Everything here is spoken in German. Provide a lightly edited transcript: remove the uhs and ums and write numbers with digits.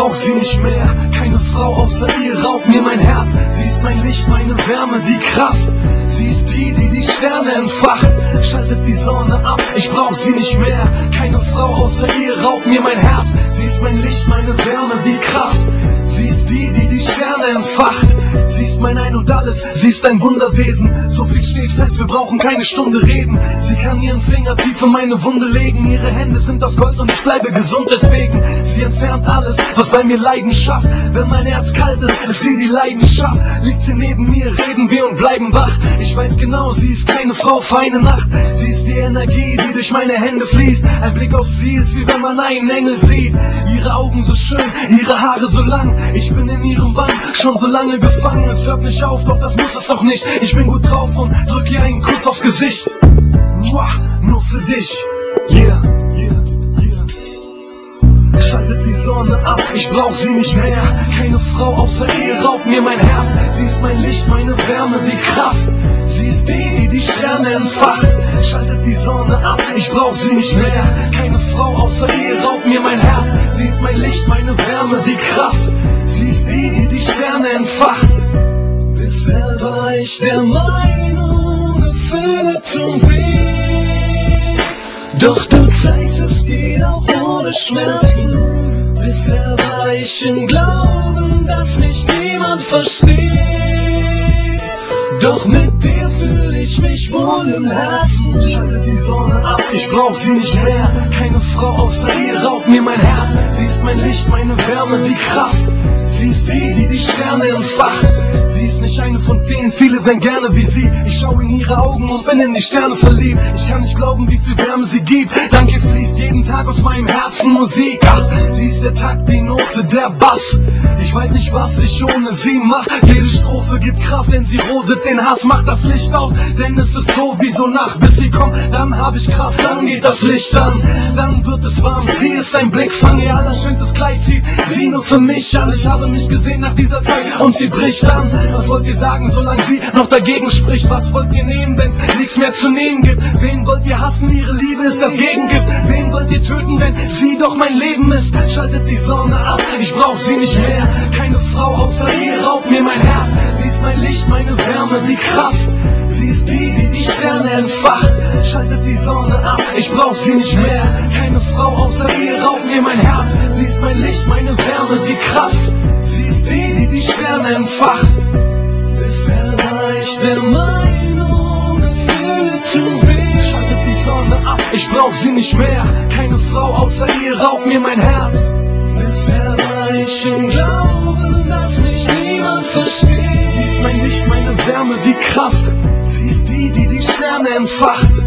brauch sie nicht mehr. Keine Frau außer ihr raubt mir mein Herz. Sie ist mein Licht, meine Wärme, die Kraft. Sie ist die, die die Sterne entfacht. Schaltet die Sonne ab, ich brauch sie nicht mehr. Keine Frau außer ihr raubt mir mein Herz. Sie ist mein Licht, meine Wärme, die Kraft. Sie ist die, die die Sterne entfacht. Sie ist mein Ein und Alles, sie ist ein Wunderwesen. So viel steht fest, wir brauchen keine Stunde reden. Sie kann ihren Finger tief in meine Wunde legen. Ihre Hände sind aus Gold und ich bleibe gesund deswegen. Sie entfernt alles, was bei mir Leiden schafft. Wenn mein Herz kalt ist sie die Leidenschaft. Liegt sie neben mir, reden wir und bleiben wach. Ich weiß genau, sie ist keine Frau für eine Nacht. Sie ist die Energie, die durch meine Hände fließt. Ein Blick auf sie ist wie wenn man einen Engel sieht. Ihre Augen so schön, ihre Haare so lang. Ich bin in ihrem Bann, schon so lange gefangen. Es hört nicht auf, doch das muss es auch nicht. Ich bin gut drauf und drück ihr einen Kuss aufs Gesicht. Nur für dich, yeah. Schaltet die Sonne ab, ich brauch sie nicht mehr. Keine Frau außer ihr raubt mir mein Herz. Sie ist mein Licht, meine Wärme, die Kraft. Sie ist die, die die Sterne entfacht. Schaltet die Sonne ab, ich brauch sie nicht mehr. Keine Frau außer ihr raubt mir mein Herz. Sie ist mein Licht, meine Wärme, die Kraft. Sie ist die, die die Sterne entfacht. Bisher war ich der Meinung, Gefühle tun weh. Doch du zeigst, es geht auch ohne Schmerzen. Bisher war ich im Glauben, dass mich niemand versteht. Doch mit dir fühle ich mich wohl im Herzen. Schalte die Sonne ab, ich brauch sie nicht mehr. Keine Frau außer ihr raubt mir mein Herz. Sie ist mein Licht, meine Wärme, die Kraft. Sie ist die, die die Sterne entfacht. Sie ist nicht eine von vielen, viele wären gerne wie sie. Ich schaue in ihre Augen und bin in die Sterne verliebt. Ich kann nicht glauben, wie viel Wärme sie gibt. Danke fließt jeden Tag aus meinem Herzen Musik. Ach, sie ist der Takt, die Note, der Bass. Ich weiß nicht, was ich ohne sie mach. Jede Strophe gibt Kraft, denn sie rodet den Hass. Macht das Licht aus, denn es ist so wie so Nacht. Bis sie kommt, dann hab ich Kraft, dann geht das Licht an. Dann wird es warm, sie ist ein Blickfang. Ihr allerschönstes Kleid zieht sie nur für mich an. Ich habe mich gesehen nach dieser Zeit und sie bricht an. Was wollt ihr sagen, solange sie noch dagegen spricht? Was wollt ihr nehmen, wenn's nichts mehr zu nehmen gibt? Wen wollt ihr hassen? Ihre Liebe ist das Gegengift. Wen wollt ihr töten, wenn sie doch mein Leben ist? Schaltet die Sonne ab, ich brauch sie nicht mehr. Keine Frau außer ihr raubt mir mein Herz. Sie ist mein Licht, meine Wärme, die Kraft. Sie ist die, die die Sterne entfacht. Schaltet die Sonne ab, ich brauch sie nicht mehr. Keine Frau außer ihr raubt mir mein Herz. Sie ist mein Licht, meine Wärme, die Kraft. Sie ist die, die die Sterne entfacht. Bisher war ich der Meinung, Gefühle tun weh. Schaltet die Sonne ab, ich brauch sie nicht mehr. Keine Frau außer ihr raubt mir mein Herz. Bisher war ich im Glauben, dass mich niemand versteht. Sie ist mein Licht, meine Wärme, die Kraft. Sie ist die, die die Sterne entfacht.